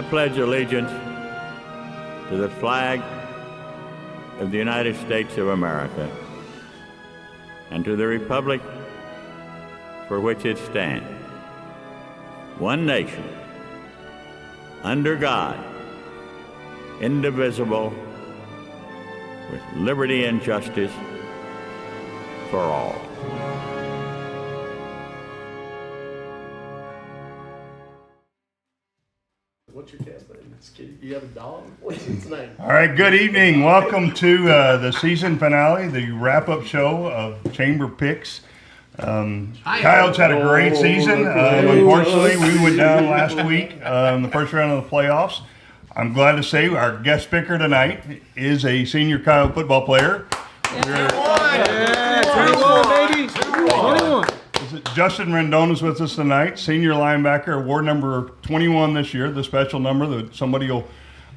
I pledge allegiance to the flag of the United States of America and to the republic for which it stands, one nation, under God, indivisible, with liberty and justice for all. What's your cat's name? You have a dog? What's its name? All right, good evening. Welcome to the season finale, the wrap-up show of Chamber Picks. Coyotes had a great season. Unfortunately, we went down last week in the first round of the playoffs. I'm glad to say our guest picker tonight is a senior Coyote football player. 21. Justin Rendon is with us tonight, senior linebacker, award number 21 this year, the special number that somebody will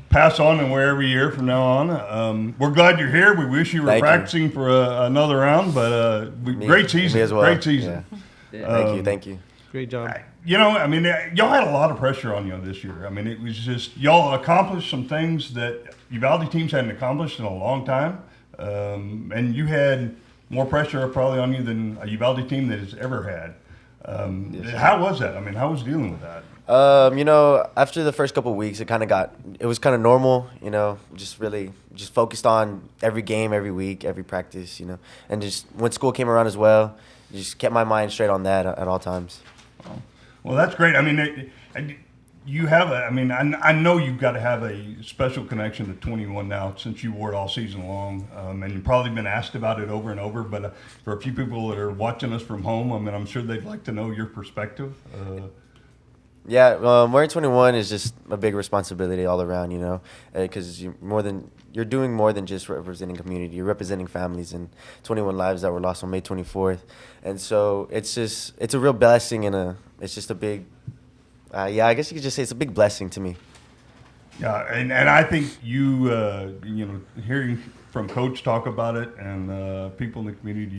pass on and wear every year from now on. We're glad you're here. We wish you were practicing for another round, but great season. Me as well. Great season. Yeah. Thank you. Great job. You know, I mean, y'all had a lot of pressure on you this year. I mean, it was just, y'all accomplished some things that Uvalde teams hadn't accomplished in a long time. And you had more pressure probably on you than a Uvalde team that has ever had. How was that? I mean, how was dealing with that? After the first couple of weeks, it was kind of normal, just focused on every game, every week, every practice, and just when school came around as well, just kept my mind straight on that at all times. Well, that's great. I mean, I know you've got to have a special connection to 21 now since you wore it all season long, and you've probably been asked about it over and over. But for a few people that are watching us from home, I mean, I'm sure they'd like to know your perspective. Wearing 21 is just a big responsibility all around, because you're doing more than just representing community. You're representing families and 21 lives that were lost on May 24th, and so it's a real blessing and it's just a big. I guess you could just say it's a big blessing to me. Yeah, and I think hearing from Coach talk about it and people in the community,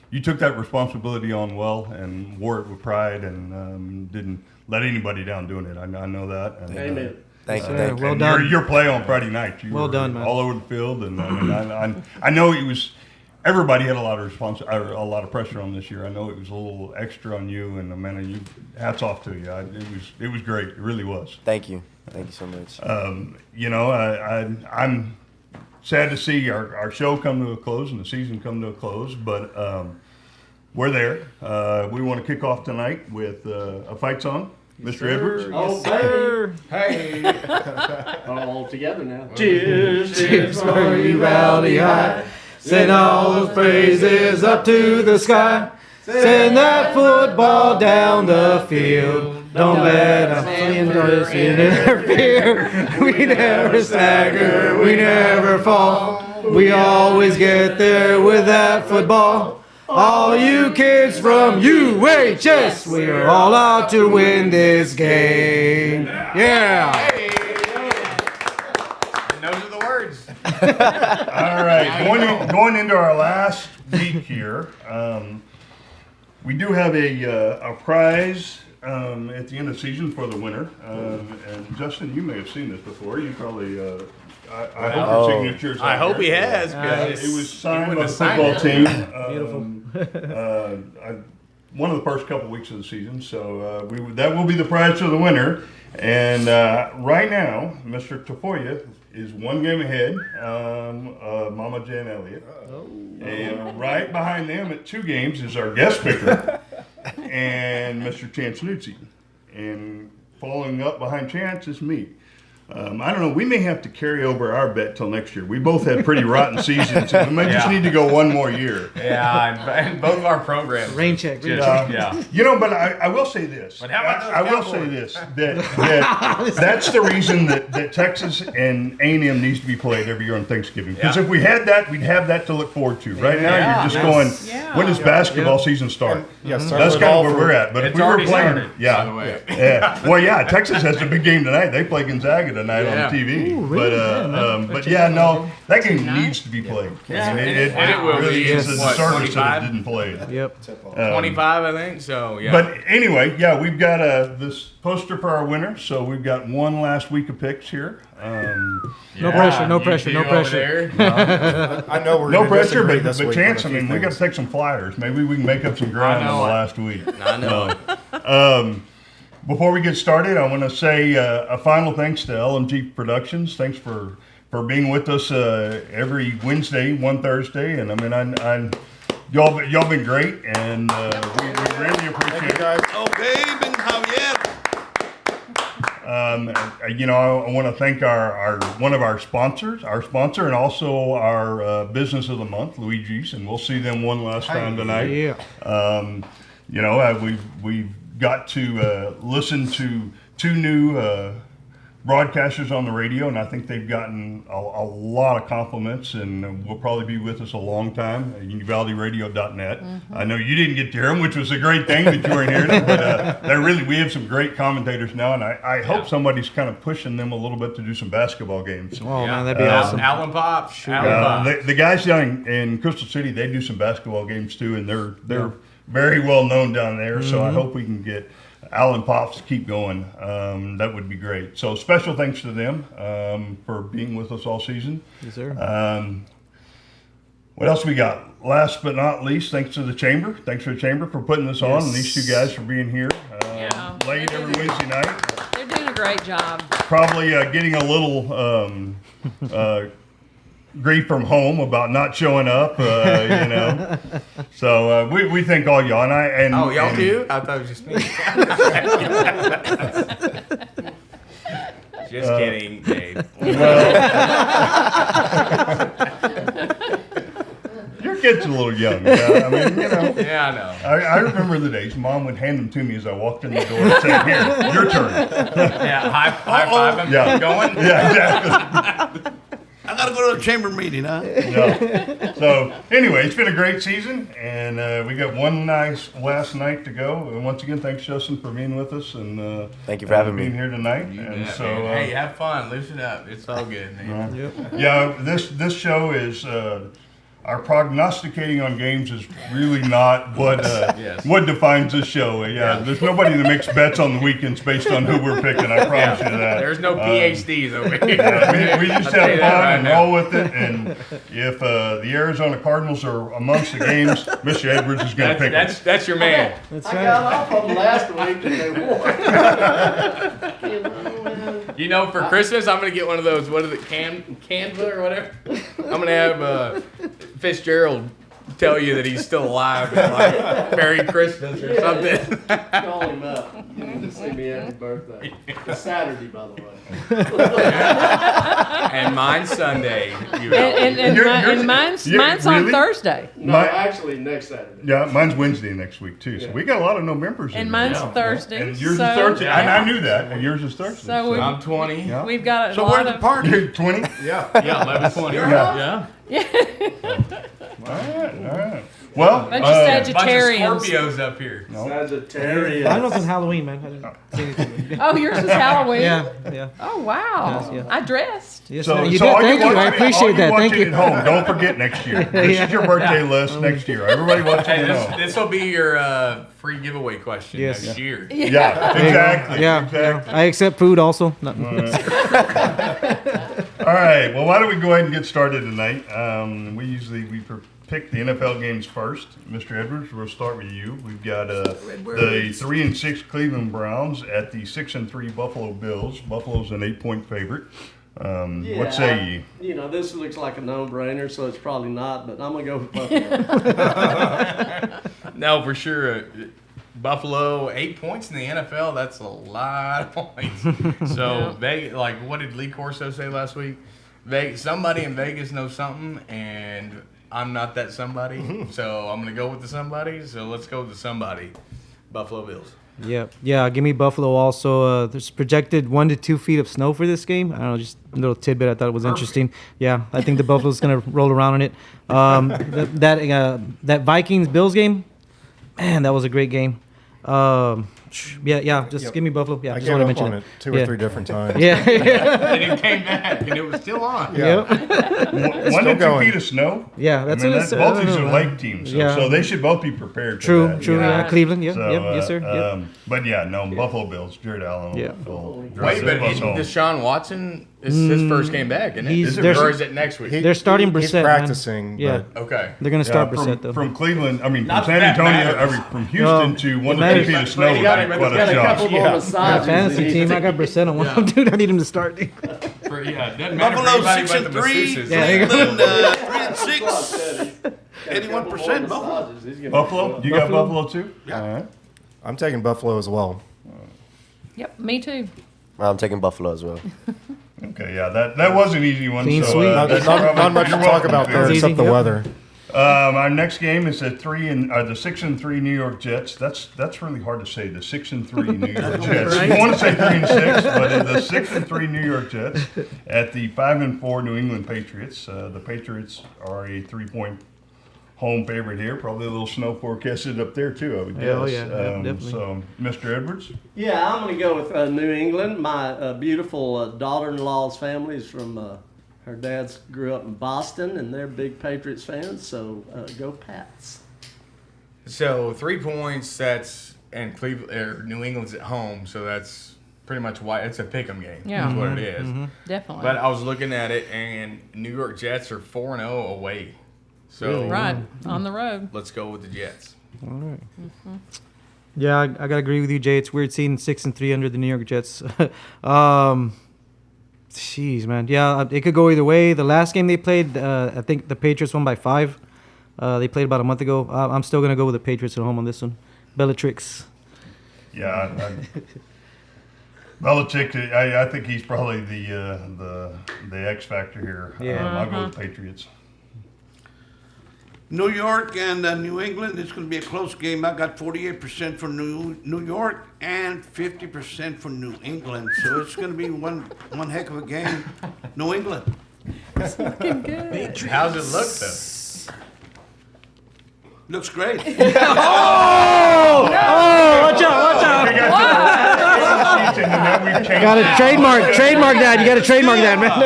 you took that responsibility on well and wore it with pride and didn't let anybody down doing it. I know that. And, Amen. Thank you. Well done. Your play on Friday night, you well were done, man. all over the field, and I know it was. Everybody had a lot of a lot of pressure on this year. I know it was a little extra on you, and man, hats off to you. It was great. It really was. Thank you so much. I'm sad to see our show come to a close and the season come to a close, but we're there. We want to kick off tonight with a fight song. Mr. Edwards. Oh, Sir. hey. All together now. Cheers, Cheers for Uvalde High. Send all those praises up to the sky. Send that football down the field. Don't let us interfere. We never stagger, we never fall. We always get there with that football. All you kids from UHS, we're all out to win this game. Yeah. Those are the words. All right, going into our last week here, we do have a prize at the end of the season for the winner. And Justin, you may have seen this before. You probably, I hope your signature's I out hope there. he has. It was signed by the football team. Beautiful. One of the first couple weeks of the season, so that will be the prize for the winner. And right now, Mr. Tafoya is one game ahead of Mama Jan Elliott. And right behind them at 2 games is our guest picker and Mr. Chance Nuzzi. And following up behind Chance is me. I don't know. We may have to carry over our bet till next year. We both had pretty rotten seasons. We may just need to go one more year. Yeah, and both of our programs. Rain check. Yeah. But I will say this. But how about those I will Cowboys? say this that's the reason that Texas and A&M needs to be played every year on Thanksgiving. Because if we had that, we'd have that to look forward to. Right now, you're just going. When does basketball season start? Yes, That's kind of where we're at. But if It's we were already playing, started, by the way. Texas has a big game tonight. They play Gonzaga tonight Yeah. on TV. Ooh, really? But yeah, no, that game needs to be played. Yeah. And And it will really be. is a What, disservice that 25? it didn't play it. Yep. 25, I think. So yeah. But anyway, yeah, we've got this poster for our winner. So we've got one last week of picks here. No pressure, no you pressure, two no over pressure. there. I know we're No gonna pressure, disagree but this week chance. I on a few mean, we got things. to take some flyers. Maybe we can make up some ground I on know the it. last week. I know. Before we get started, I want to say a final thanks to LMG Productions. Thanks for being with us every Wednesday, one Thursday, and I mean, y'all been great, and we really appreciate it. Guys, You know, I want to thank our one of our sponsor, and also our business of the month, Luigi's, and we'll see them one last time tonight. Yeah. You know, we've got to listen to two new broadcasters on the radio, and I think they've gotten a lot of compliments, and will probably be with us a long time. UvaldeRadio.net. I know you didn't get to hear them, which was a great thing that you weren't hearing them, but we have some great commentators now, and I hope somebody's kind of pushing them a little bit to do some basketball games. Oh, Yeah. man, that'd be awesome. Alan Pops. Alan Pops. The guys down in Crystal City, they do some basketball games too, and they're very well known down there. So I hope we can get Alan Pops to keep going. That would be great. So special thanks to them for being with us all season. Yes, sir. What else we got? Last but not least, thanks to the Chamber. Thanks to the Chamber for putting this on, and these two guys for being here Yeah. late every Wednesday night. They're doing a great job. Probably getting a little grief from home about not showing up, you know. So we thank all y'all, and Oh, y'all and- do? I thought it was just me. Just kidding, Dave. Your kid's a little young. Yeah? I mean, you know. Yeah, I know. I remember the days Mom would hand them to me as I walked in the door and say, "Here, your turn." Yeah, high five him. Yeah. Keep going. Yeah, exactly. I gotta go to the chamber meeting, huh? No. So anyway, it's been a great season, and we got one nice last night to go. And once again, thanks Justin for being with us, and Thank you for having me. being here tonight. You And bet, so man. Hey, have fun. Loosen up. It's all good, man. yeah, this show is. Our prognosticating on games is really not what Yes. what defines this show. Yeah, there's nobody that makes bets on the weekends based on who we're picking. I promise you that. There's no PhDs over here. We just I'll tell have you fun that right and now. roll with it. And if the Arizona Cardinals are amongst the games, Mr. Edwards is going to pick them. That's your man. That's I right. got off on them last week and they won. You know, for Christmas, I'm gonna get one of those. What is it, Canva or whatever? I'm gonna have Fitzgerald tell you that he's still alive. And like, Merry Christmas or something. Call him up. You need to see me happy birthday. It's Saturday, by the way. And mine's Sunday. You know. And Yours- mine's yeah, on really? Thursday. No, My- actually, next Saturday. Yeah, mine's Wednesday next week too. So Yeah. we got a lot of Novembers. And in mine's there. Thursday. And yours so is Thursday. Yeah. And I knew that. And yours is Thursday. So we- I'm 20. Yeah. we've got a So lot where's the of. party? You're 20. Yeah, 11:20. Yeah. Yeah. All right. Well, Bunch of Bunch Sagittarians. of Scorpios up here. Sagittarius. I know it's on Halloween, man. I didn't see anything. Oh, yours is Halloween. Yeah, yeah. Oh wow. Yes, yeah. I dressed. Yes, So, ma'am. You so did. all Thank you. I watching- appreciate all that. Thank watching you. At home, don't forget next year. This is your birthday list next year. Everybody wants you Hey, to know. this will be your free giveaway question Yes. next year. Yeah, exactly. Yeah, exactly. yeah. I accept food also. No. All right. Well, why don't we go ahead and get started tonight? We pick the NFL games first. Mr. Edwards, we'll start with you. We've got the 3-6 Cleveland Browns at the 6-3 Buffalo Bills. Buffalo's an 8-point favorite. What say you? You know, this looks like a no-brainer, so it's probably not, but I'm going to go with Buffalo. No, for sure. Buffalo, 8 points in the NFL. That's a lot of points. So they what did Lee Corso say last week? Somebody in Vegas knows something, and I'm not that somebody. So I'm gonna go with the somebody. So let's go with the somebody. Buffalo Bills. Yeah. Give me Buffalo also. There's projected 1 to 2 feet of snow for this game. I don't know, just a little tidbit I thought it was interesting. Yeah, I think the Buffalo's gonna roll around on it. That Vikings Bills game, man, that was a great game. Yeah. Just give me Buffalo. Yeah, I just gave want to up mention on it. it 2 or 3 different times. Yeah. And it came back, and it was still on. Yep. One and 2 going. feet of snow. Yeah, that's what it's. both these are lake teams, so, Yeah. so they should both be prepared. True. For that, True. you know? Yeah. Cleveland. Yeah. So, Yep. Yes, sir. Yep. But yeah, no, Buffalo Bills, Jared Allen. Yeah. Wait, but Deshaun Watson is his first game back, isn't it? He's- Or is it next week? They're starting He's Brissett, man. practicing. Yeah. But Okay. They're gonna start from, Brissett though. from Cleveland, I mean, Not from San that Antonio, matters. from Houston to 1 to 2 feet of snow would be got it, quite Got a a couple shot. more My massages. fantasy he team, needs I got Brissett on one of them, dude. I need him to start. Yeah, doesn't matter for Buffalo anybody 6 but and the 3. masseuses. Yeah, there you go. Cleveland 3 and 6. 81% Buffalo. Buffalo? You got Buffalo too? Yeah. All right. I'm taking Buffalo as well. Yep, me too. I'm taking Buffalo as well. Okay, yeah, that was an easy one. Clean so, sweep. that's Not probably- much to you're talk welcome, about Phil. there It's except easy, the yep. weather. Our next game is the 6-3 New York Jets. That's really hard to say. The 6-3 New York Jets. You want to say 3-6, but the 6-3 New York Jets at the 5-4 New England Patriots. The Patriots are a 3-point home favorite here. Probably a little snow forecasted up there too, I would guess. Hell yeah, definitely. So, Mr. Edwards. Yeah, I'm going to go with New England. My beautiful daughter-in-law's family is from. Her dad's grew up in Boston, and they're big Patriots fans. So go Pats. So 3 points. That's and Cleveland or New England's at home, so that's pretty much why it's a pick'em game. Yeah. is what it is. Definitely. But I was looking at it, and New York Jets are 4-0 away. So right on the road. let's go with the Jets. Yeah, I gotta agree with you, Jay. It's weird seeing 6-3 under the New York Jets. Jeez, man. Yeah, it could go either way. The last game they played, I think the Patriots won by 5. They played about a month ago. I'm still gonna go with the Patriots at home on this one. Bellatrix. Yeah, Belichick. I think he's probably the X factor here. Yeah. I'll go with Patriots. New York and New England, it's going to be a close game. I got 48% for New York and 50% for New England. So it's going to be one heck of a game. New England. How's it look though? Looks great. Watch out! Gotta trademark that. You gotta trademark that, man.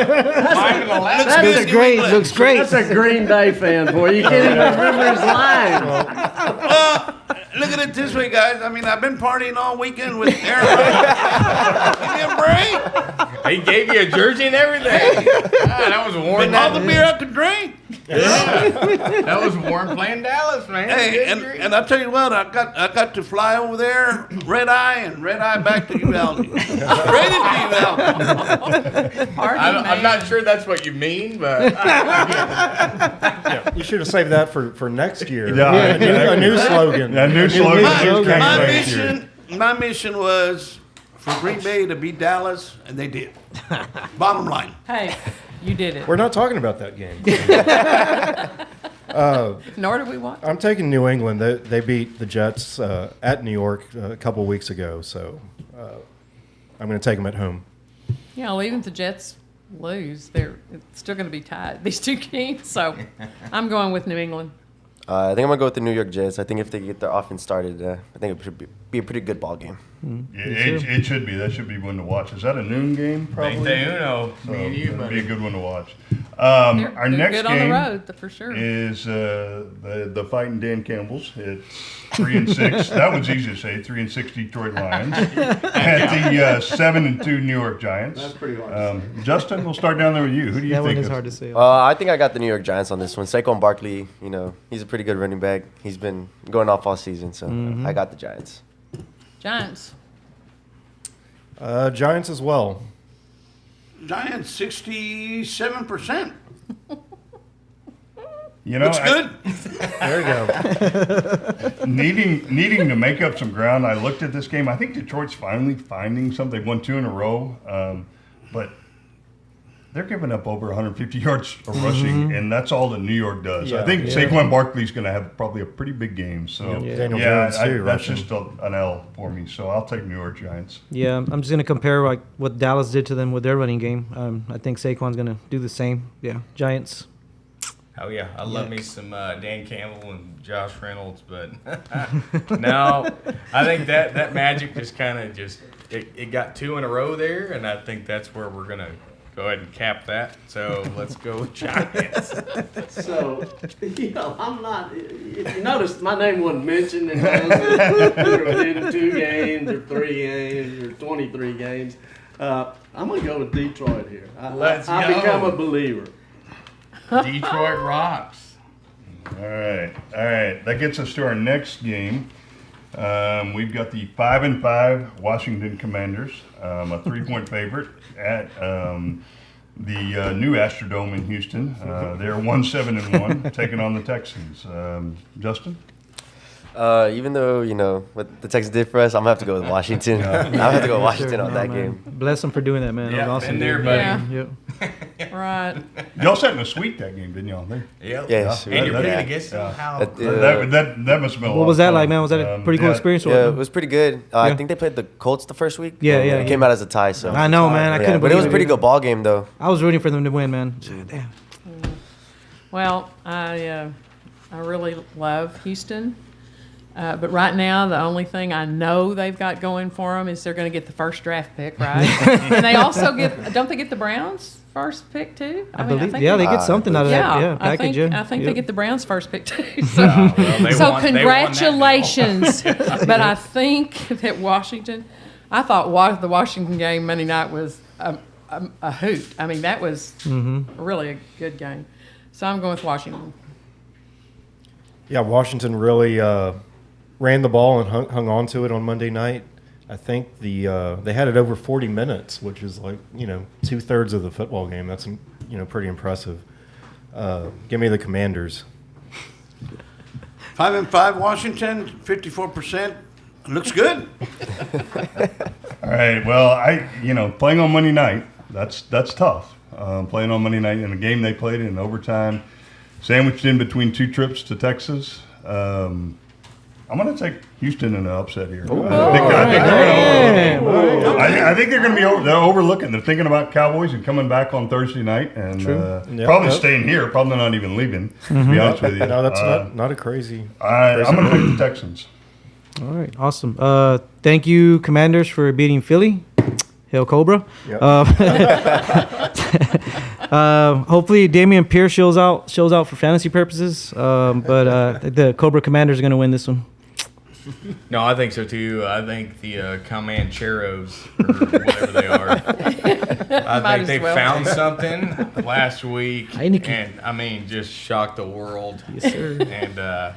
Looks great. Looks great. That's a Green Bay fan for you. You can't even remember his line. Look at it this way, guys. I mean, I've been partying all weekend with Aaron. Give me a break. He gave you a jersey and everything. That was warm. All the beer I could drink. That was warm playing Dallas, man. Hey, and I tell you what, I got to fly over there, red eye back to Uvalde. Straight into Uvalde. I'm not sure that's what you mean, but You should have saved that for next year. Yeah. A new slogan. A new slogan. My mission was for Green Bay to beat Dallas, and they did. Bottom line. Hey, you did it. We're not talking about that game. Nor do we want. I'm taking New England. They beat the Jets at New York a couple weeks ago, so I'm going to take them at home. Yeah, well, even if the Jets lose, it's still going to be tied. These two teams. So I'm going with New England. I think I'm gonna go with the New York Jets. I think if they get their offense started, I think it should be a pretty good ball game. It should be. That should be one to watch. Is that a noon game? Probably. 21, me and you, That'd buddy. be a good one to watch. They're Our next good game on the road, for sure. is the fighting Dan Campbell's. It's 3-6. That was easy to say. 3-6 Detroit Lions at the 7-2 New York Giants. That's pretty hard. Justin, we'll start down there with you. Who do you That one think? is hard to say. I think I got the New York Giants on this one. Saquon Barkley, he's a pretty good running back. He's been going off all season, so I got the Giants. Giants. Giants as well. Giants 67%. Looks good. There you go. Needing to make up some ground. I looked at this game. I think Detroit's finally finding something. They won 2 in a row, but they're giving up over 150 yards of rushing, and that's all that New York does. I think Saquon Barkley's going to have probably a pretty big game. So Daniel Jones too, that's rushing. just an L for me. So I'll take New York Giants. Yeah, I'm just gonna compare like what Dallas did to them with their running game. I think Saquon's gonna do the same. Yeah, Giants. Oh yeah, I love me some Dan Campbell and Josh Reynolds, but no, I think that magic just kind of it got 2 in a row there, and I think that's where we're gonna go ahead and cap that. So let's go with Giants. So, I'm not, if you notice, my name wasn't mentioned in those that were within 2 games or 3 games or 23 games. I'm going to go with Detroit here. Let's I go. become a believer. Detroit rocks. All right. That gets us to our next game. We've got the 5-5 Washington Commanders, a 3-point favorite at the new Astrodome in Houston. They're 1-7-1, taking on the Texans. Justin? Even though, what the Texans did for us, I'm going to have to go with Washington. I'm going to have to go with Washington on that game. Bless them for doing that, man. That Yeah, was awesome. been there, dude. buddy. Yep. Right. Y'all sat in a suite that game, didn't y'all? Yep. Yes. And you're That- playing against them. How? That must have been a lot What was of that fun. like, man? Was that a pretty cool yeah. experience? Yeah, it was pretty good. I Yeah. think they played the Colts the first week. Yeah, and yeah, It came out as a tie, so. I know, man. I Yeah, couldn't but it was a believe pretty good ball game, though. I was rooting for them to win, man. Damn. Well, I really love Houston. But right now, the only thing I know they've got going for them is they're going to get the first draft pick, right? And they also don't they get the Browns first pick too? I believe, they get something out of that. Yeah, package. I think they Yep. get the Browns first pick too. So, Well, they so won that deal. congratulations. But I think that Washington, I thought the Washington game Monday night was a hoot. I mean, that was really a good game. So I'm going with Washington. Yeah, Washington really ran the ball and hung on to it on Monday night. I think they had it over 40 minutes, which is like 2/3 of the football game. That's pretty impressive. Give me the Commanders. 5-5 Washington, 54%. Looks good. All right. Well, playing on Monday night, that's tough. Playing on Monday night in a game they played in overtime, sandwiched in between 2 trips to Texas. I'm going to take Houston in an upset here. I think they're going to be they're overlooking. They're thinking about Cowboys and coming back on Thursday night and Yep. probably staying here, probably not even leaving, to be honest with you. No, that's not a crazy. I'm going to pick the Texans. All right, awesome. Thank you, Commanders, for beating Philly. Hail Cobra. Yep. Hopefully, Damian Pierce shows out for fantasy purposes. But the Cobra Commanders are going to win this one. No, I think so too. I think the Comancheros, or whatever they are, I Might think as they well. found something last week, Heineken. and just shocked the world. Yes, sir. And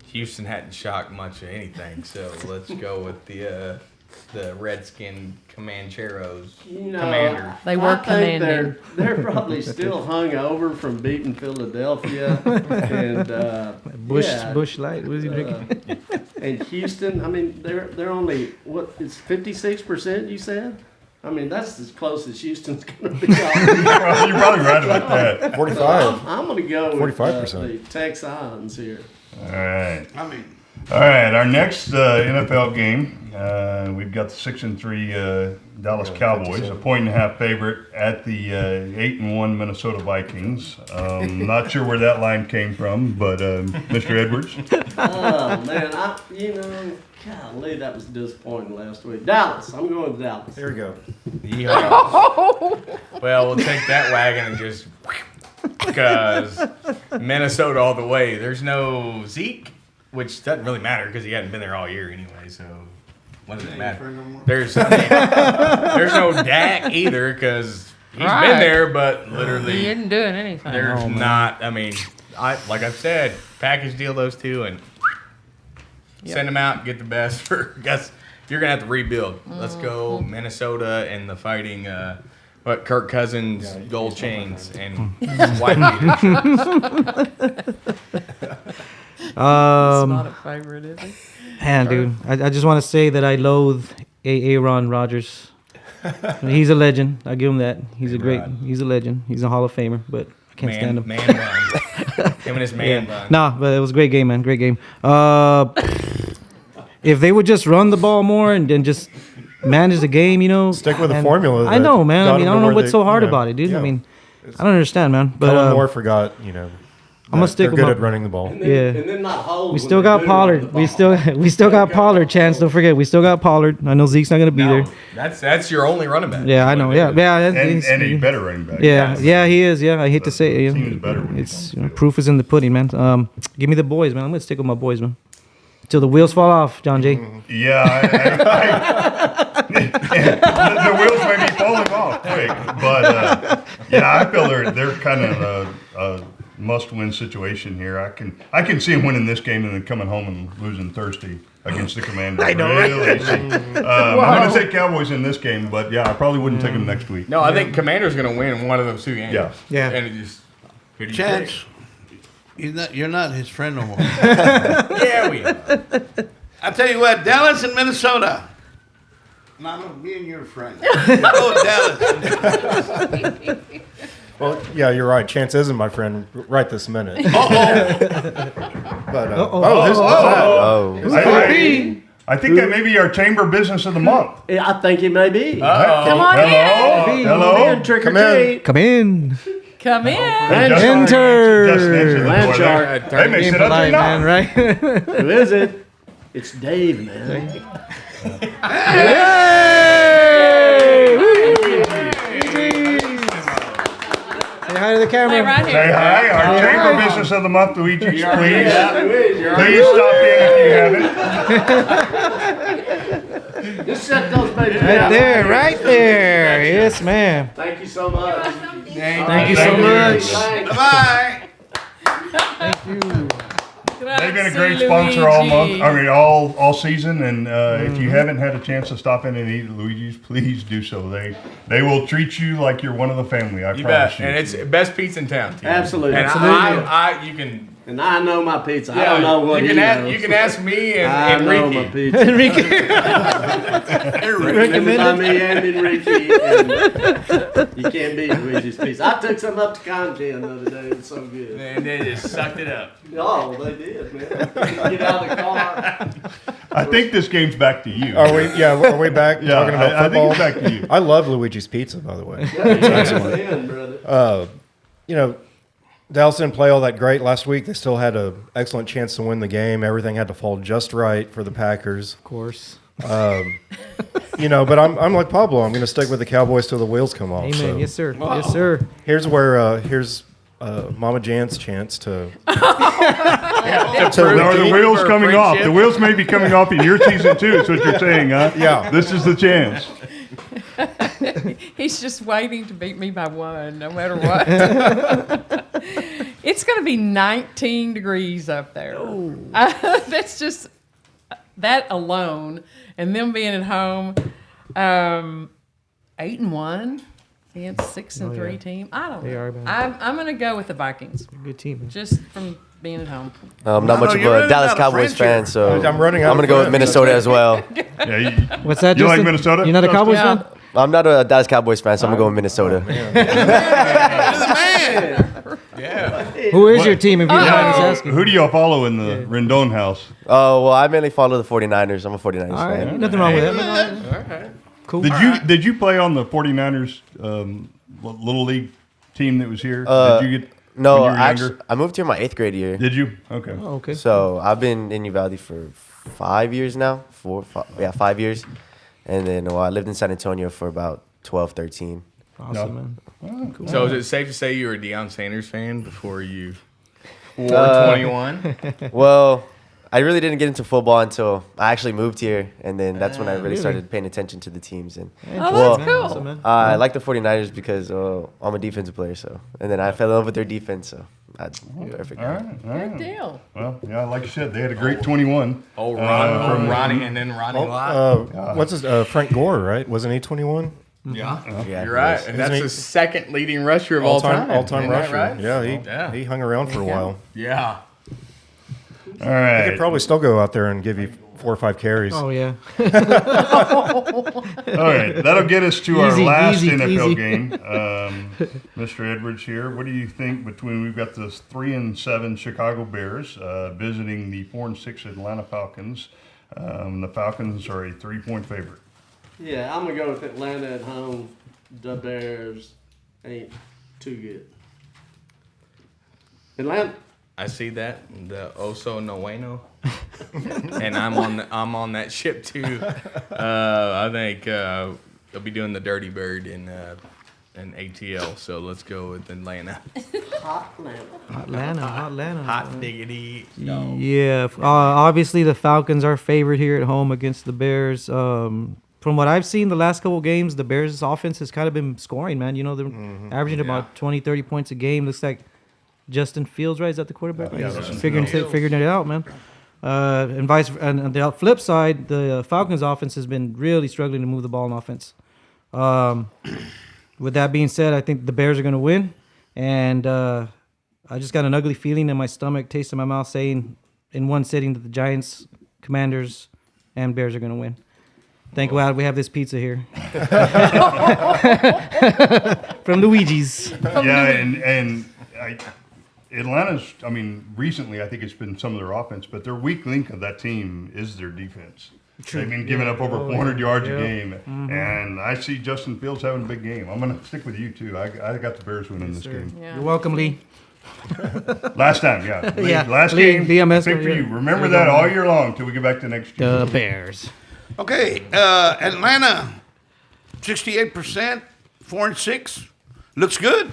Houston hadn't shocked much of anything, so let's go with the Redskin Comancheros. Commanders. They were I think commanding. they're probably still hung over from beating Philadelphia and Bush Light. What is he drinking? and Houston. I mean, they're only it's 56%. You said. I mean, that's as close as Houston's going to be. You're probably right about that. 45. I'm going to go with 45%. the Texans here. All right. I All right, our next NFL game, we've got the 6-3 Dallas Cowboys, a 1.5 favorite at the 8-1 Minnesota Vikings. Not sure where that line came from, but Mr. Edwards. Oh man, golly, that was disappointing last week. Dallas, I'm going with Dallas. There we go. Yeehaw. Well, we'll take that wagon and just because Minnesota all the way. There's no Zeke, which doesn't really matter because he hadn't been there all year anyway. So what does it matter? There's no Dak either because he's been Right. there, but He literally isn't doing anything. there's not. I mean, like I've said, package deal those two and send them out. Get the best for guess. You're gonna have to rebuild. Let's go Minnesota and the fighting. Kirk Cousins gold chains and white beaters. It's not a favorite, is it? Man, dude, I just want to say that I loathe Aaron Rodgers. He's a legend. I give him that. He's a legend. He's a Hall of Famer, but I can't stand him. Man bun. Him and his man bun. Nah, but it was a great game, man. Great game. If they would just run the ball more and then just manage the game, Stick with the and- formula I know, man. got I mean, them I to don't know where what's they- so hard yeah, about it, dude. yeah. I mean, I don't understand, man. But Kellen Moore forgot, I'm gonna stick They're with good my. at running the ball. And then, Yeah. and then not hold. We when still they got do run the Pollard. We ball. still got Pollard. Chance, don't forget, we still got Pollard. I know Zeke's not gonna be there. That's your only running back. Yeah, I know. Yeah, yeah. And a better running back. Yeah, he is. Yeah, I hate to say it. Team is better when he It's comes, too. proof is in the pudding, man. Give me the boys, man. I'm gonna stick with my boys, man. Till the wheels fall off, John Jay. Yeah, the wheels may be falling off quick, but yeah, I feel they're kind of a must-win situation here. I can see them winning this game and then coming home and losing Thursday against the Commanders. I know, really. I'm going to take Cowboys in this game, but yeah, I probably wouldn't take them next week. No, I think Commander's going to win one of those 2 games. Yeah. Yeah. And it just who do you Chance, you're not his friend no more. pick? Yeah, we are. I tell you what, Dallas and Minnesota. Mama, me and your friend. Go Dallas. Well, yeah, you're right. Chance isn't my friend right this minute. But who's that? Oh, I think that may be our chamber business of the month. Yeah, I think it may be. Come on in. Hello. Trick or Come in. treat. Come in. Come in. Justin Enter. answered the door Lanchard. there. They may Being sit up polite, there man, now. right? Who is it? It's Dave, man. Say hi to the Hey, camera. right Say here. hi. Our chamber business of the month, Luigi. Please stop in if you haven't. Just set those babies Right down. there, right there. Yes, ma'am. Thank you so much. Thank you so much. Thanks. Bye. They've been a great sponsor all month. I mean, all season. And if you haven't had a chance to stop in and eat at Luigi's, please do so. They will treat you like you're one of the family. I You promise bet. you. And it's best pizza in town. Absolutely. And Absolutely. you can. And I know my pizza. I don't know what you he can knows. you can ask me I and know my Enrique. pizza. Recommend by it? me and Enrique. And you can't beat Luigi's pizza. I took some up to Concan the other day. It was so good. And they just sucked it up. Oh, they did, man. Get out of the car. I think this game's back to you. Are we? Yeah, are we back Yeah, talking about I football? think it's back to you. I love Luigi's Pizza, by the way. Excellent, brother. You know, Dallas didn't play all that great last week. They still had an excellent chance to win the game. Everything had to fall just right for the Packers. Of course. You know, but I'm like Pablo. I'm going to stick with the Cowboys till the wheels come off. Amen. So Yes, sir. Yes, sir. here's Mama Jan's chance to. There are the wheels coming off. The wheels may be coming off in your season too. Is what you're saying, huh? Yeah. This is the chance. He's just waiting to beat me by 1, no matter what. It's going to be 19 degrees up there. That's just that alone, and them being at home, 8-1 against 6-3 team. I don't They know. are, man. I'm going to go with the Vikings, Good team. Man. just from being at home. I'm not much of you're a really Dallas not a Cowboys friend fan, so I'm running out I'm gonna of go with friends. Minnesota as well. Yeah, you, What's that? You like Justin? Minnesota? You're not a Cowboys Yeah. fan? I'm not a Dallas Cowboys fan, so I'm gonna go with Minnesota. Yeah. Who is your team? If you don't mind us asking. who do y'all follow in the Rendon house? Oh well, I mainly follow the 49ers. I'm a 49ers All right, fan. nothing wrong with that. Cool. Did you play on the 49ers little league team that was here? Did you get No, when you were actually, younger? I moved here my 8th grade year. Did you? Okay. Oh, okay. So I've been in Uvalde for 5 years now. 5 years. And then I lived in San Antonio for about 12, 13. Awesome, man. So is it safe to say you were a Deion Sanders fan before you wore 21? Well, I really didn't get into football until I actually moved here. And then that's when I really started paying attention to the teams. And Oh, that's cool. Awesome, man. I like the 49ers because I'm a defensive player. So, and then I fell in love with their defense. So that's perfect. All right. All right. Good deal. Well, yeah, like you said, they had a great 21. Oh, Ronnie, and then Ronnie Lott. What's his Frank Gore, right? Wasn't he 21? Yeah, Yeah, you're right. he And Isn't that's he- the second leading rusher of all time. All-time Isn't that rusher. right? Yeah, he hung around for a while. Yeah. All He right. could probably still go out there and give you 4 or 5 carries. Oh yeah. All right. That'll get us to our Easy, last easy, NFL easy. game. Mr. Edwards here. What do you think between we've got the 3-7 Chicago Bears visiting the 4-6 Atlanta Falcons? The Falcons are a 3-point favorite. Yeah, I'm gonna go with Atlanta at home. The Bears ain't too good. I see that, the Oso no bueno, and I'm on that ship too. I think they'll be doing the Dirty Bird in ATL. So let's go with Atlanta. Atlanta. Hot diggity. No. Yeah, obviously the Falcons are favored here at home against the Bears. From what I've seen the last couple games, the Bears' offense has kind of been scoring, man. You know, they're averaging about 20, 30 points a game. Looks like Justin Fields, right? Is that the quarterback? Yeah, He's figuring it out, man. And on the flip side, the Falcons' offense has been really struggling to move the ball on offense. With that being said, I think the Bears are going to win, and I just got an ugly feeling in my stomach, taste in my mouth, saying in one sitting that the Giants, Commanders, and Bears are going to win. Thank God we have this pizza here from Luigi's. Yeah, and Atlanta's, I mean, recently I think it's been some of their offense, but their weak link of that team is their defense. True. They've been giving up over 400 yards Yeah. a game, and I see Justin Fields having a big game. I'm going to stick with you, too. I got the Bears winning this game. Yeah. You're welcome, Lee. Last time, yeah. Lee, Yeah, last Lee, game, BMS, pick for yeah. you. Remember that all year long until we get back to next year. The Bears. Okay, Atlanta, 68%, 4-6. Looks good.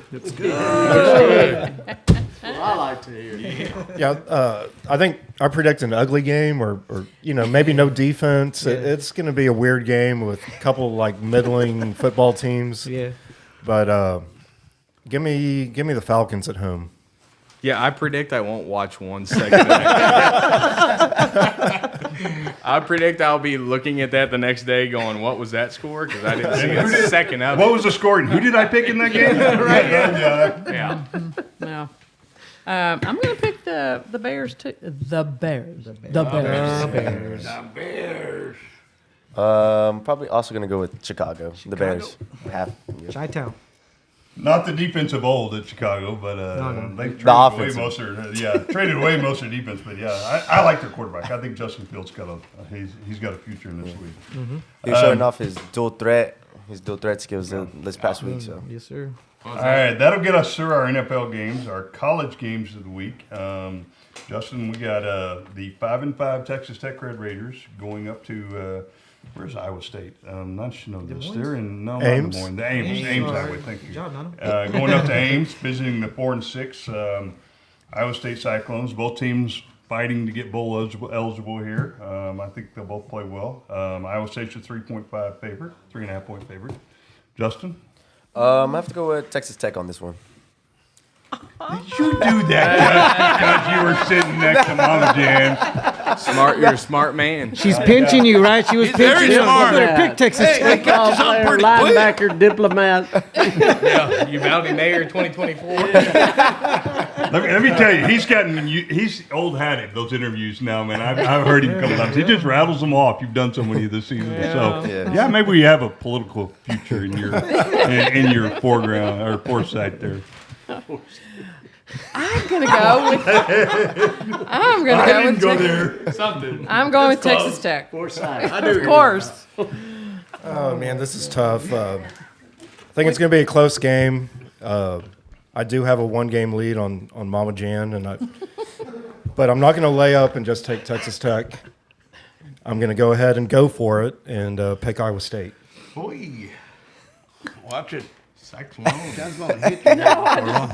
Well, I like to hear. Yeah, I think I predict an ugly game, or maybe no defense. It's going to be a weird game with a couple like middling football teams. Yeah. But give me the Falcons at home. Yeah, I predict I won't watch one second. I predict I'll be looking at that the next day going, what was that score? Because I didn't see a second of What it. was the score? And who did I pick in that game? Right. Yeah. No. I'm going to pick the Bears, too. The Bears. The Bears. Probably also going to go with Chicago. The Bears. Half. Yeah. Chi-town. Not the defensive old at Chicago, but they traded away offensive. most of their traded away most of their defense. But yeah, I like their quarterback. I think Justin Fields he's got a future in this league. He was showing off his dual threat skills this past week. So Yes, sir. All right, that'll get us through our NFL games, our college games of the week. Justin, we got the 5-5 Texas Tech Red Raiders going up to where's Iowa State? Not should know this. They're in not in Ames. Des Moines. The Ames Iowa. Thank you. Good job, Nana. Going up to Ames, visiting the 4-6 Iowa State Cyclones. Both teams fighting to get bowl eligible here. I think they'll both play well. Iowa State's a 3.5 favorite, 3.5 point favorite. Justin, I have to go with Texas Tech on this one. did you do that because you were sitting next to Mama Jan? Smart, you're a smart man. She's pinching you, right? She was He's very pinching you. smart. You better pick Texas Hey, Tech. I got this on pretty quick. Linebacker, diplomat. Yeah, you Valley Mayor 2024. Let me tell you, he's old hat at those interviews now, man. I've heard him a couple times. He just rattles them off. You've done so many this season, so Yeah. maybe we have a political future in your foreground or foresight there. I'm going to go with. I'm going to I go didn't with. go Texas- there. Something. I'm going with Texas Tech. Forsyth. Of course. Oh man, this is tough. I think it's going to be a close game. I do have a 1-game lead on Mama Jan, but I'm not going to lay up and just take Texas Tech. I'm going to go ahead and go for it and pick Iowa State. Boy, watch it. Cyclone. That's gonna hit you now.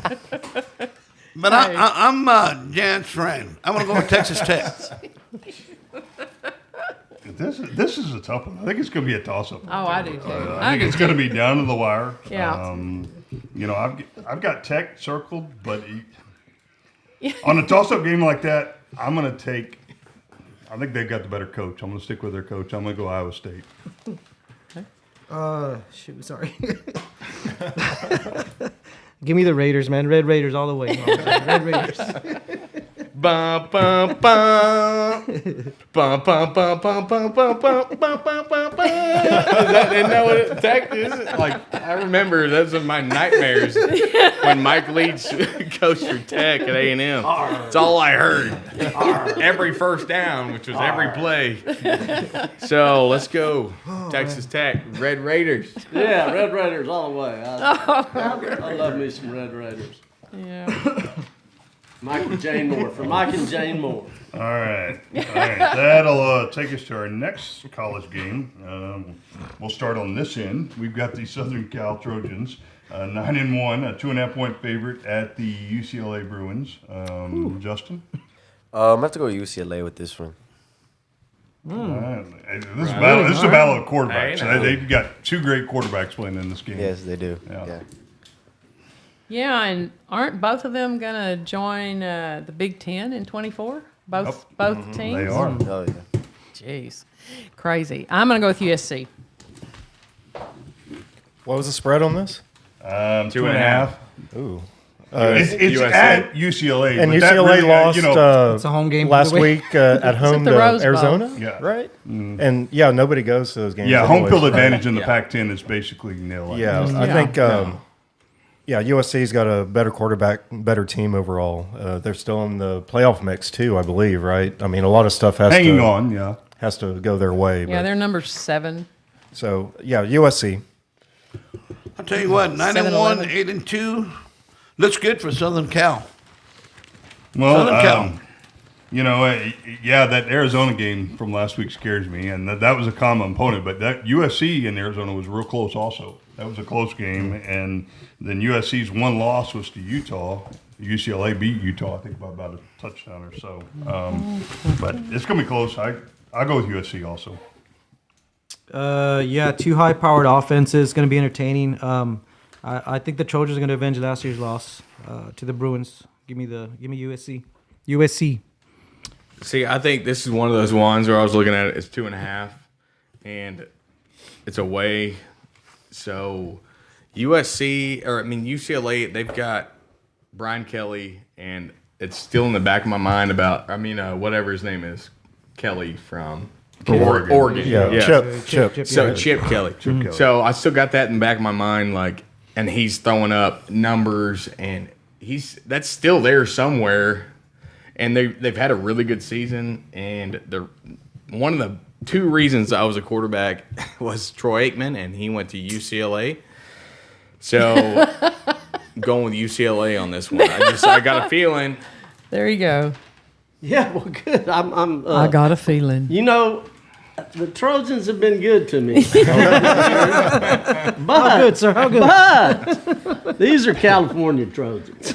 But I'm Jan's friend. I'm gonna go with Texas Tech. This is a tough one. I think it's going to be a toss-up. Oh, I do too. I think it's going to be down to the wire. Yeah. I've got Tech circled, but on a toss-up game like that, I'm going to take. I think they've got the better coach. I'm going to stick with their coach. I'm going to go Iowa State. Shoot, sorry. Give me the Raiders, man. Red Raiders all the way. Red Raiders. Bum, bum, bum. Bum, bum, bum, bum, bum, bum, bum, bum, bum, bum, bum. Isn't that what Tech is? Like, I remember those are my nightmares when Mike Leach coached for Tech at A&M. It's all I heard. Every first down, which was every play. So let's go. Texas Tech, Red Raiders. Yeah, Red Raiders all the way. I love me some Red Raiders. Yeah. Mike and Jane Moore. For Mike and Jane Moore. All right. That'll take us to our next college game. We'll start on this end. We've got the Southern Cal Trojans, 9-1, a 2.5-point favorite at the UCLA Bruins. Justin? I have to go with UCLA with this one. This is a battle of quarterbacks. I know. They've got two great quarterbacks playing in this game. Yes, they do. Yeah. Yeah, and aren't both of them going to join the Big Ten in 24? Both teams? They are. Oh yeah. Jeez. Crazy. I'm going to go with USC. What was the spread on this? 2.5. Ooh. It's USC. at UCLA. And but that UCLA really, lost It's a home game last for the way. week at home the to Rose Bowl. Arizona, Yeah. right? And yeah, nobody goes to those games. yeah, home anyways. field advantage in the Yeah. Pac-10 is basically nil. Yeah, I think. USC's got a better quarterback, better team overall. They're still in the playoff mix too, I believe. Right? I mean, a lot of stuff has to go their way. Yeah, but- they're number 7. So yeah, USC. I'll tell you what, 9-1, 8-2. Looks good for Southern Cal. Well, Southern Cal. that Arizona game from last week scares me, and that was a common opponent. But that USC in Arizona was real close also. That was a close game, and then USC's one loss was to Utah. UCLA beat Utah, I think, by about a touchdown or so. But it's going to be close. I'll go with USC also. Yeah, two high-powered offenses, going to be entertaining. I think the Trojans are going to avenge last year's loss to the Bruins. Give me USC. USC. See, I think this is one of those ones where I was looking at it. It's 2.5, and it's away. So UCLA, they've got Brian Kelly, and it's still in the back of my mind about whatever his name is, Kelly from Oregon. Yeah, Chip. So Chip Kelly. So I still got that in the back of my mind, and he's throwing up numbers, and that's still there somewhere. And they've had a really good season, and one of the two reasons I was a quarterback was Troy Aikman, and he went to UCLA. So going with UCLA on this one. I got a feeling. There you go. Yeah, well, good. I got a feeling. The Trojans have been good to me. How But good, sir? How good? But these are California Trojans.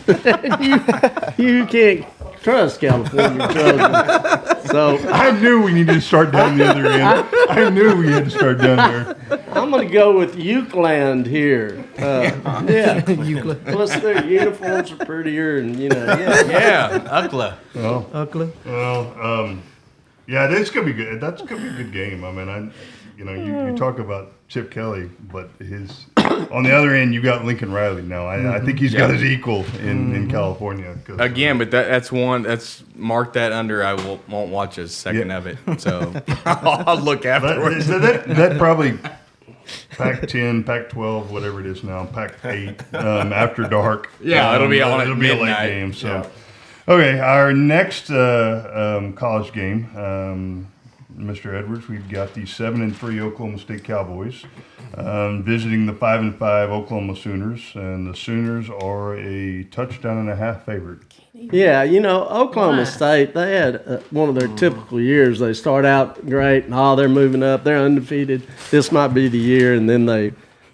you can't trust California Trojans. So I knew we needed to start down the other end. I knew we had to start down there. I'm going to go with Euclid here. Yeah. Plus their uniforms are prettier, and Yeah, UCLA. Oakland. Well, yeah, that's gonna be good. That's gonna be a good game. I mean, you talk about Chip Kelly, but on the other end, you got Lincoln Riley now. I think he's got his equal in California. Again, but that's one that's marked that under. I won't watch a second of it, so I'll look afterwards. That probably Pac-10, Pac-12, whatever it is now, Pac-8 after dark. Yeah, it'll be on at it'll be a late midnight. game. So, okay, our next college game, Mr. Edwards, we've got the 7-3 Oklahoma State Cowboys visiting the 5-5 Oklahoma Sooners, and the Sooners are a touchdown and a half favorite. Yeah, Oklahoma State, they had one of their typical years. They start out great, and they're moving up. They're undefeated. This might be the year, and then they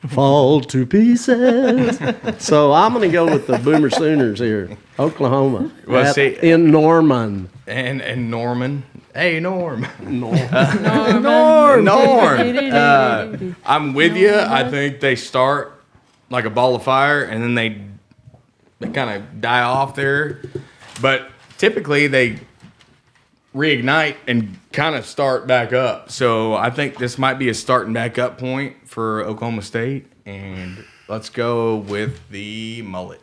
fall to pieces. So I'm going to go with the Boomer Sooners here, Oklahoma. Well, see- in Norman. And Norman. Hey, Norm. Norm. I'm with you. I think they start like a ball of fire, and then they kind of die off there. But typically they reignite and kind of start back up. So I think this might be a starting back up point for Oklahoma State. And let's go with the mullet.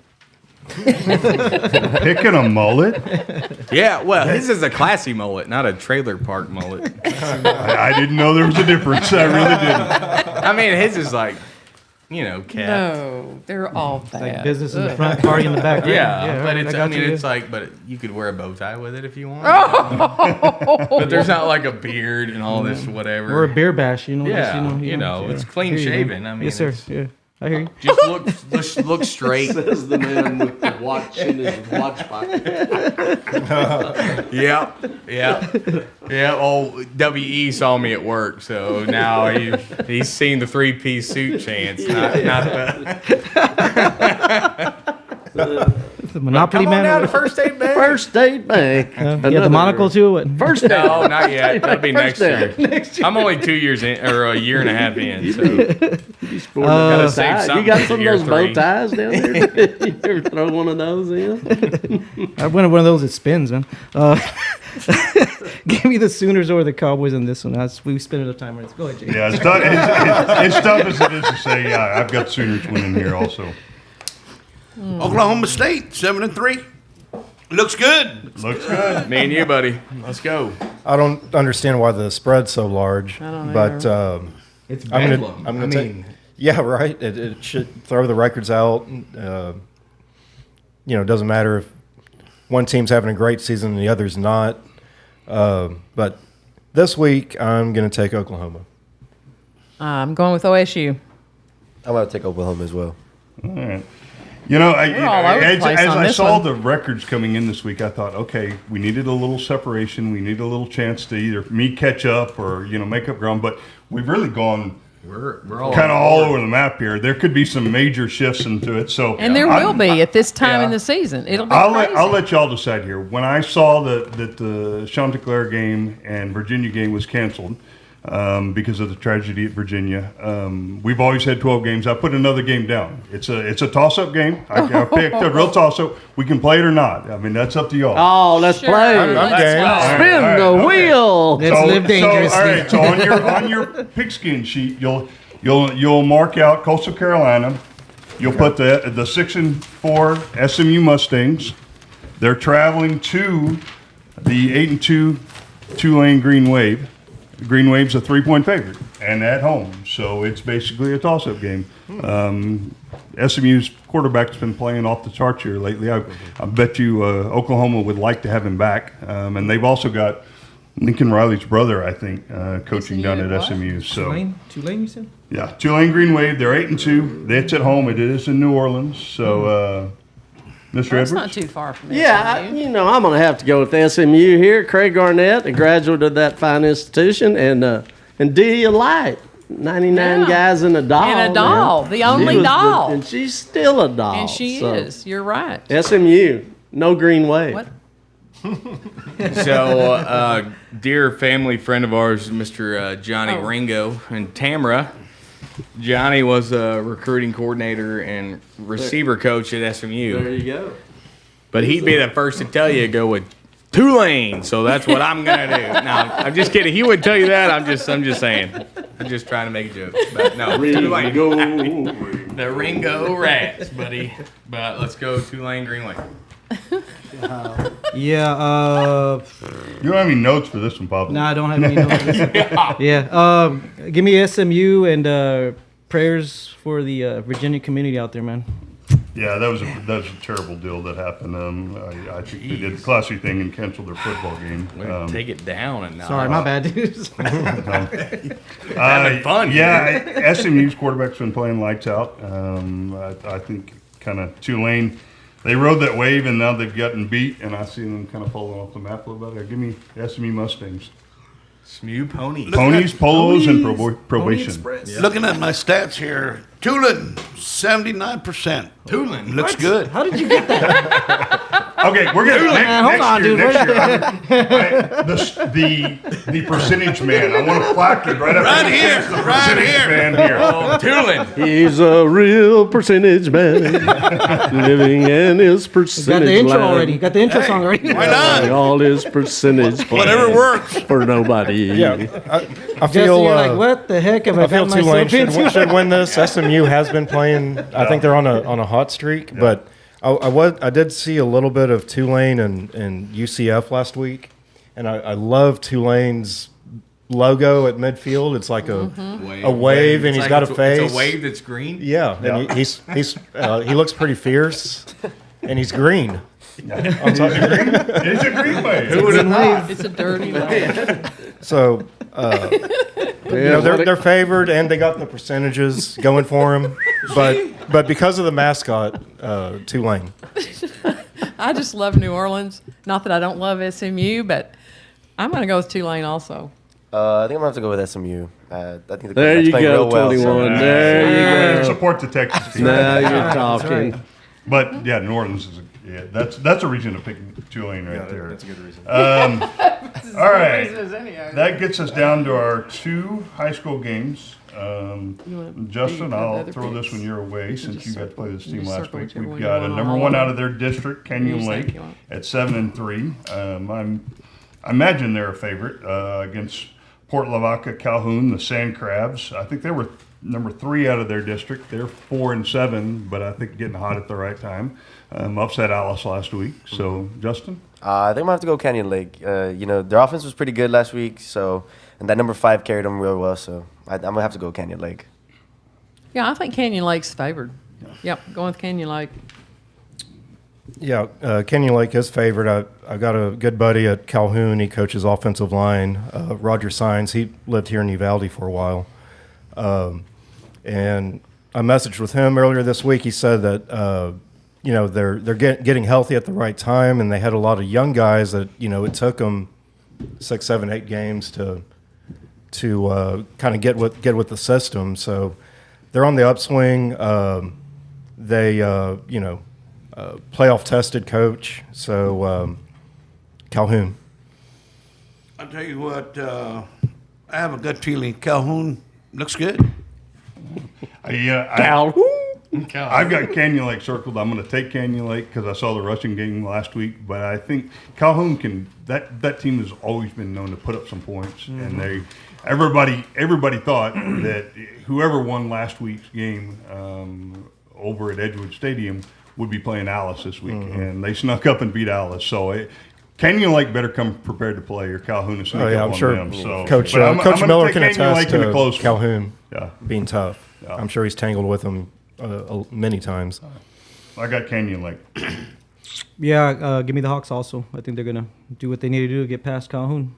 Picking a mullet? Yeah, well, his is a classy mullet, not a trailer park mullet. I didn't know there was a difference. I really didn't. I mean, his is like, cat. No, they're all bad. Like business in the front, party in the back. Right? Yeah, but right, it's. I I got mean, you. it's like, but you could wear a bow tie with it if you want. But there's not like a beard and all this whatever. Or a beer bash, Yeah, just, it's clean Here you go. shaven. I mean, yes, sir. it's- Yeah. I hear you. Just look straight. Says the man with the watch in his watch pocket. Yeah. Oh, WE saw me at work, so now he's seen the 3-piece suit chance, not the. The Monopoly Come on man. down to First State Bank. First State Bank. Yeah, the monocle too. What? First State. No, not yet. That'll be next First year. I'm only 2 years in, or a year and a half in. So Gotta save tie. something You got for some of year those bow 3. ties down there? You ever throw one of those in? I wanted one of those that spins, man. Give me the Sooners or the Cowboys in this one. We spent enough time on it. Go ahead, Jay. Yeah, it's tough as it is to say. Yeah, I've got Sooners winning here also. Oklahoma State 7-3. Looks good. Looks good. Me and you, buddy. Let's go. I don't understand why the spread's so large. I don't but It's I'm bedlam. gonna take. Yeah, right. It should throw the records out. It doesn't matter if one team's having a great season and the other's not. But this week, I'm going to take Oklahoma. I'm going with OSU. I'm going to take Oklahoma as well. All right. We're all over the as place on I this saw one. the records coming in this week, I thought, okay, we needed a little separation. We need a little chance to either me catch up or make up ground. But we've really gone We're all kind of all over the map here. There could be some major shifts into it. So And there will be at this time in yeah. the season. It'll be I'll crazy. let y'all decide here. When I saw that the Chanticleer game and Virginia game was canceled because of the tragedy at Virginia, we've always had 12 games. I put another game down. It's a toss-up game. I picked a real toss-up. We can play it or not. I mean, that's up to y'all. Oh, let's Sure. play. I'm game. Spin the okay. wheel. Let's live dangerously. all right. So on your pigskin sheet, you'll mark out Coastal Carolina. You'll put the 6-4 SMU Mustangs. They're traveling to the 8-2 Tulane Green Wave. Green Wave's a 3-point favorite and at home, so it's basically a toss-up game. SMU's quarterback's been playing off the charts here lately. I bet you Oklahoma would like to have him back, and they've also got Lincoln Riley's brother, I think, coaching down at what? SMU. So Tulane, you said? yeah, Tulane Green Wave. They're 8-2. It's at home. It is in New Orleans. So, Mr. That's Edwards. not too far from Yeah, SMU. I'm going to have to go with SMU here. Craig Garnett, a graduate of that fine institution, and Delia Light, 99 Yeah. guys in a doll. And a doll, the She only was doll. and she's still a doll. And she so. is. You're right. SMU, no Green Wave. What? So, dear family friend of ours, Mr. Johnny Oh. Ringo and Tamara. Johnny was a recruiting coordinator and receiver coach at There SMU. you go. But he'd be the first to tell you to go with Tulane. So that's what I'm gonna do. No, I'm just kidding. He wouldn't tell you that. I'm just saying. I'm just trying to make a joke. But no, Tulane. Go. The Ringo Rats, buddy. But let's go Tulane Green Wave. Yeah. You don't have any notes for this one, Pablo. No, I don't have any notes. Yeah. Give me SMU and prayers for the Virginia community out there, man. Yeah, that was a terrible deal that happened. I think they did the classy thing and canceled their football game. Take it down and Sorry, my bad, dude. Having fun. Yeah, SMU's quarterback's been playing lights out. I think kind of Tulane. They rode that wave and now they've gotten beat, and I see them kind of falling off the map a little bit. Give me SMU Mustangs. SMU Ponies. Ponies, polos, and probation. Looking at my stats here, Tulane 79%. Tulane. Looks good. How did you get that? Okay, we're gonna hold on, dude. next year. The percentage man. I want a placard right up Right there. here, The right percentage here. man here. Oh, Tulane. He's a real percentage man, living in his percentage Got the intro land. already. Got the intro song already. Why not? All his percentage plan Whatever works. for nobody. Yeah, I Jesse, feel. you're like, what the heck have I I feel found Tulane myself into? should win this. SMU has been playing. I think they're on a hot streak, but I did see a little bit of Tulane and UCF last week, and I love Tulane's logo at midfield. It's like a wave, and It's he's like got a It's face. a wave that's green. Yeah, and he looks pretty fierce, and he's green. It's a green wave. Who would have thought? It's a dirty wave. So They're favored and they got the percentages going for them, but because of the mascot, Tulane. I just love New Orleans. Not that I don't love SMU, but I'm going to go with Tulane also. I think I'm gonna have to go with SMU. I think the There quarterback's you playing go, real well, 21. There you go. Support the Texas team. Now you're talking. But yeah, New Orleans is that's a reason to pick Tulane right there. That's a good reason. All right, that gets us down to our 2 high school games. Justin, I'll throw this one your way since you got to play this team last week. We've got a number 1 out of their district, Canyon Lake, at 7-3. I imagine they're a favorite against Port Lavaca, Calhoun, the Sand Crabs. I think they were number 3 out of their district. They're 4-7, but I think getting hot at the right time. Upset Alice last week. So, Justin? I think I'm gonna have to go Canyon Lake. Their offense was pretty good last week, and that number 5 carried them real well. So I'm gonna have to go Canyon Lake. Yeah, I think Canyon Lake's favored. Yep, going with Canyon Lake. Yeah, Canyon Lake is favored. I've got a good buddy at Calhoun. He coaches offensive line, Roger Sines. He lived here in Uvalde for a while. And I messaged with him earlier this week. He said that, they're getting healthy at the right time, and they had a lot of young guys that, it took them 6, 7, 8 games to kind of get with the system. So they're on the upswing. Playoff tested coach. So Calhoun. I'll tell you what, I have a gut feeling Calhoun looks good. I've got Canyon Lake circled. I'm going to take Canyon Lake because I saw the rushing game last week. But I think Calhoun can. That team has always been known to put up some points, and everybody thought that whoever won last week's game over at Edgewood Stadium would be playing Alice this week, and they snuck up and beat Alice. So Canyon Lake better come prepared to play, or Calhoun is sneak up I'm on sure them. So, Coach but I'm Coach gonna Miller take can Canyon attest Lake in a to close one. Calhoun Yeah. being tough. Yeah. I'm sure he's tangled with them many times. I got Canyon Lake. Yeah, give me the Hawks also. I think they're going to do what they need to do to get past Calhoun.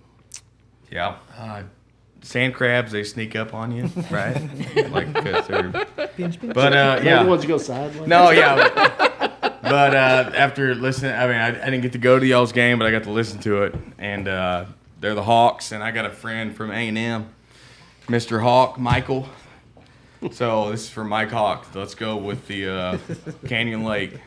Yeah. Sand crabs, they sneak up on you, right? Cause they're, but The ones go sideways. No, yeah. But after listening, I didn't get to go to y'all's game, but I got to listen to it. And they're the Hawks, and I got a friend from A&M, Mr. Hawk, Michael. So this is for Mike Hawk. Let's go with the Canyon Lake.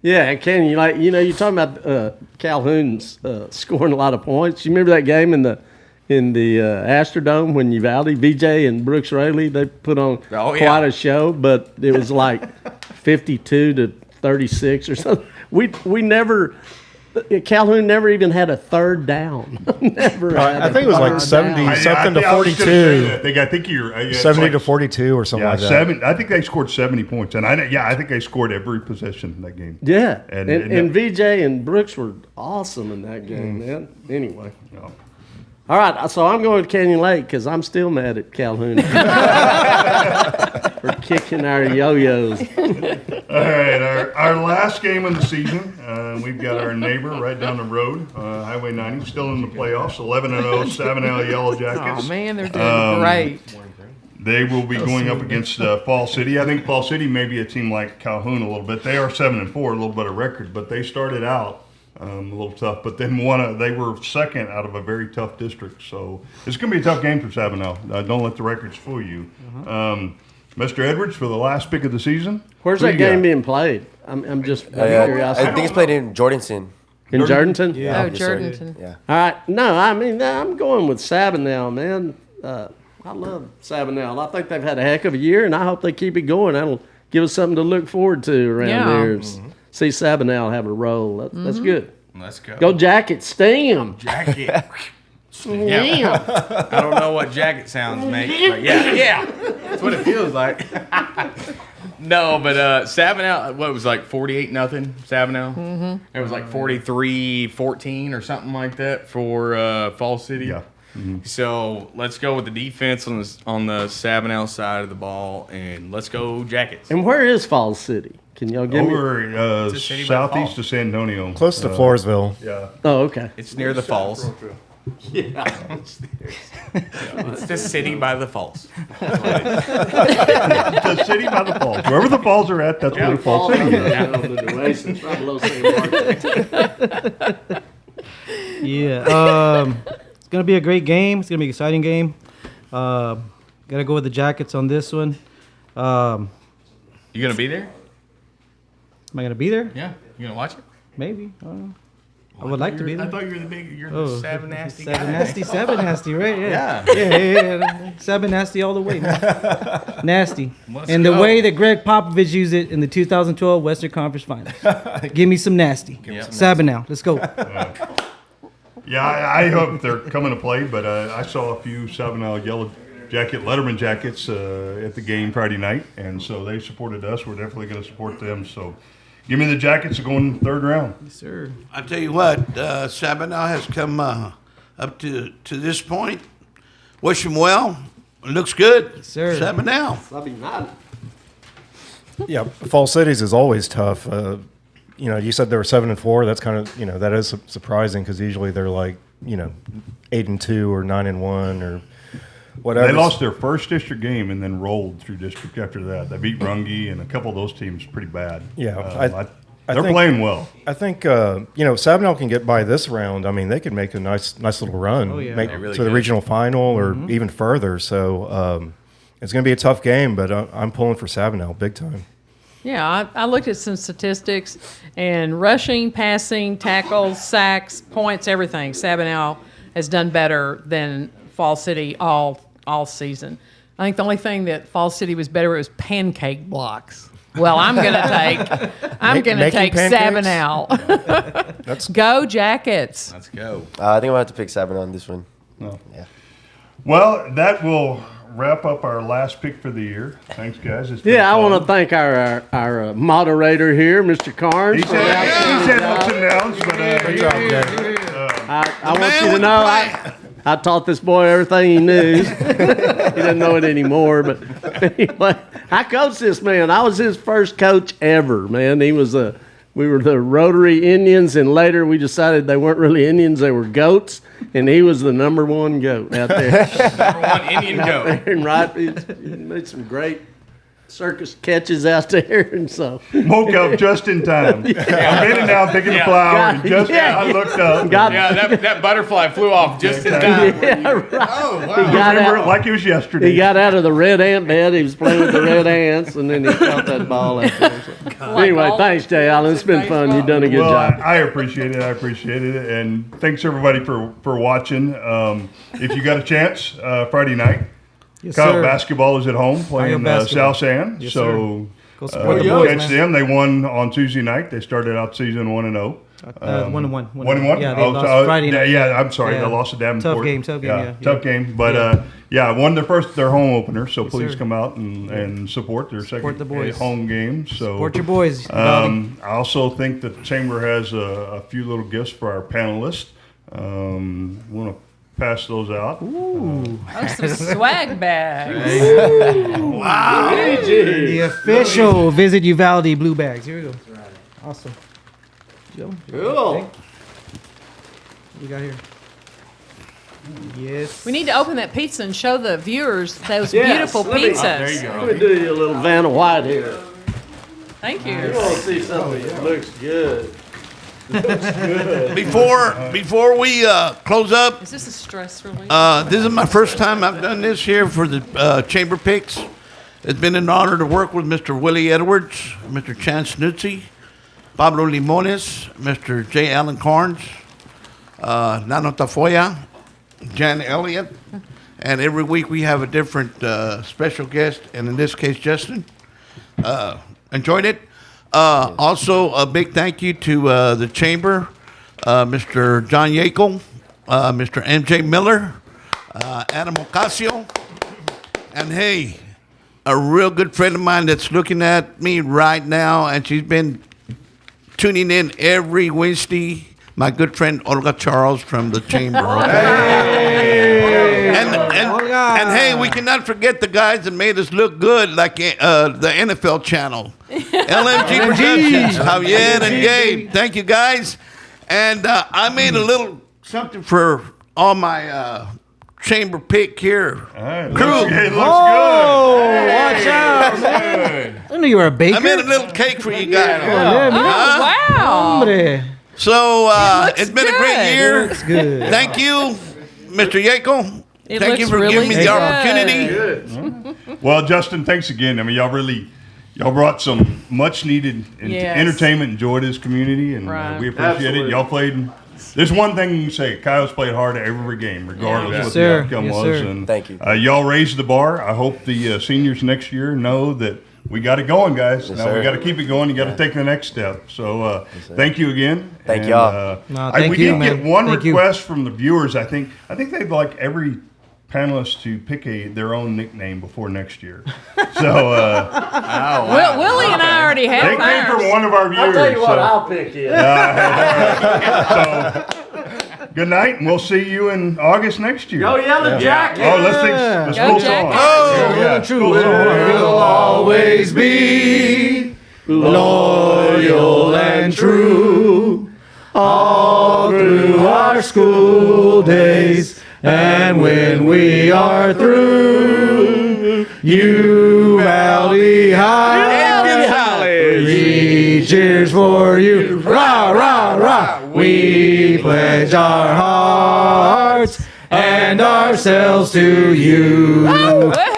Yeah, Canyon Lake. You're talking about Calhoun's scoring a lot of points. You remember that game in the Astrodome when Uvalde, VJ and Brooks Raley, they put on quite a show, but it was like 52-36 or something. We never. Calhoun never even had a third down. Never. I think it was like 70 something to 42. I think you're 70 to 42 or something like that. I think they scored 70 points, and I think they scored every possession in that game. Yeah, and VJ and Brooks were awesome in that game, man. Anyway. Yeah. All right, so I'm going to Canyon Lake because I'm still mad at Calhoun for kicking our yo-yos. All right, our last game of the season, we've got our neighbor right down the road, Highway 90, still in the playoffs, 11-0, Savannah Yellow Jackets. Oh, man, they're doing great. They will be going up against Fall City. I think Fall City may be a team like Calhoun a little bit. They are 7-4, a little better record, but they started out a little tough, but then they were second out of a very tough district. So it's going to be a tough game for Sabinal. Don't let the records fool you. Mr. Edwards, for the last pick of the season. Where's that game being played? I'm just curious. I think it's played in Jordanton. In Jordanton? Yeah. Oh, Yes, sir. Jordanton. Yeah. All right. No, I'm going with Sabinal, man. I love Sabinal. I think they've had a heck of a year, and I hope they keep it going. That'll give us something to look forward to around here. See Sabinal have a roll. That's good. Let's go. Go Jackets. Sting 'em. Jacket. Yeah. I don't know what jacket sounds make, but yeah. That's what it feels like. No, but Sabinal, what it was like 48-0, Sabinal? Mm-hmm. It was like 43-14 or something like that for Fall City. Yeah. Mm-hmm. So let's go with the defense on the Sabinal side of the ball, and let's go Jackets. And where is Falls City? Can y'all give me? Over southeast of San Antonio. Close to Floresville. Yeah. Oh, okay. It's near the falls. Yeah. It's the city by the falls. The city by the falls. Wherever the falls are at, that's where the Fall City is. The Oasis, right below St. Martin. Yeah. It's gonna be a great game. It's gonna be an exciting game. Gotta go with the Jackets on this one. Am You gonna be there? I gonna be there? Yeah. You gonna watch it? Maybe. I don't know. I would like to be I there. thought you were you're Oh, the Seven Nasty Seven guy. nasty, seven nasty, right? Yeah. Yeah. Seven nasty all the way. Man. Nasty. Let's And the go. way that Greg Popovich used it in the 2012 Western Conference Finals. Give me some nasty. Seven now. Let's go. Yeah, I hope they're coming to play, but I saw a few Sabinal Yellow Jacket Letterman jackets at the game Friday night, and so they supported us. We're definitely going to support them. So give me the Jackets going third round. Yes, sir. I tell you what, Sabinal has come up to this point. Wish him well. Looks good. sir. Sabinal. I'll be nodding. Yeah, Fall Cities is always tough. You know, you said they were 7-4. That's kind of, you know, that is surprising because usually they're like, you know, 8-2 or 9-1 or whatever. They lost their first district game and then rolled through district after that. They beat Runge and a couple of those teams pretty bad. Yeah, I they're think- playing well. I think you know, Sabinal can get by this round. I mean, they could make a nice little run, Oh, yeah. make They really to the could. regional final or even further. So it's going to be a tough game, but I'm pulling for Sabinal big time. Yeah, I looked at some statistics, and rushing, passing, tackles, sacks, points, everything. Sabinal has done better than Fall City all season. I think the only thing that Fall City was better at was pancake blocks. Well, I'm gonna Making take pancakes? Sabinal. That's Go Jackets! Let's go. I think I'm gonna have to pick Sabinal on this one. Well, that will wrap up our last pick for the year. Thanks, guys. It's been Yeah, I fun. want to thank our moderator here, Mr. Carnes. He for said, the he outstanding said job. ups and downs, but good job, Jay. I want man you to with know the plan. I taught this boy everything he knew. He doesn't know it anymore, but anyway, I coached this man. I was his first coach ever, man. We were the Rotary Indians, and later we decided they weren't really Indians, they were goats, and he was the number one goat out there. Number one Indian goat. And right, he made some great circus catches out there, and so woke up just in time. I'm bending down, picking the Yeah. flower, and just Yeah. I looked up. got Yeah, that butterfly flew off just in time. yeah, right. Oh, He wow. got Remember out. it like it was yesterday. He got out of the red ant bed. He was playing with the red ants, and then he caught that ball out there. So. Anyway, thanks, Jay Allen. It's been fun. You've done a good Well, job. I appreciate it. I appreciate it, and thanks everybody for watching. If you got a chance, Friday night, Yes, Kyle sir. basketball is at home playing basketball. South San. Yes, So Go support the we'll boys, catch man. them. They won on Tuesday night. They started out season 1-0. 1-1. 1-1. Yeah, they Oh, lost so- Friday night. Yeah, I'm sorry. Yeah. They lost to Davenport. Tough game, yeah. Tough game. But won their home opener. So please sir. come out and support their second the boys. home game. So Support your boys. I also think that the chamber has a few little gifts for our panelists. Want to pass those out. Oh, some swag bags. The official Visit Uvalde blue bags. Here we go. Awesome. Joe, Cool. what we got here? Yes. We need to open that pizza and show the viewers those Yes, beautiful let me- pizzas. There you Let go. me do you a little Vanna White here. Thank You you. want to see something that looks good. Before we close up, Is this a stress relief? this is my first time I've done this here for the chamber picks. It's been an honor to work with Mr. Willie Edwards, Mr. Chance Nutzi, Pablo Limones, Mr. J. Allen Carnes, Nano Tafoya, Jan Elliott, and every week we have a different special guest, and in this case, Justin. Enjoyed it. Also, a big thank you to the chamber, Mr. John Yakel, Mr. MJ Miller, Adam Ocasio, and hey, a real good friend of mine that's looking at me right now, and she's been tuning in every Wednesday. My good friend Olga Charles from the chamber. Okay? And hey, we cannot forget the guys that made us look good, like the NFL channel, LMG Productions, Javier and Gabe. Thank you guys. And I made a little something for all my chamber pick here. All right, Crew. It looks Oh, watch out, man. I knew you were a baker. I made a little cake for you guys. Yeah, Oh, man. wow. Hombre. So looks it's been a good. great year. Looks good. Thank you, Mr. Yankel. It Thank you looks for giving really me the good. opportunity. good. Well, Justin, thanks again. I mean, y'all brought some much needed Yes. entertainment and joy to this community, and Right. we appreciate Absolutely. it. Y'all played. There's one thing you can say: Coyotes played hard every game, regardless Yeah. what Yes, the sir. outcome Yes, was. sir. And Thank you. y'all raised the bar. I hope the seniors next year know that we got it going, guys. Yes, now we sir. got to keep it going. You got to take the next step. So thank you again. Thank And, y'all. No, thank we you, did get man. one Thank you. request from the viewers. I think they'd like every panelist to pick their own nickname before next year. So Willie and I already they have came from ours. one of our viewers. I'll tell you what, so, I'll pick it. so good night, and we'll see you in August next year. Go Yellow Jacket. Oh, let's sing the Go school song. Jackets. Oh, yeah. True. We'll always be loyal and true all through our school days. And when we are through, you Valley High, three cheers for you. Rah, rah, rah. We pledge our hearts and ourselves to you. Woohoo!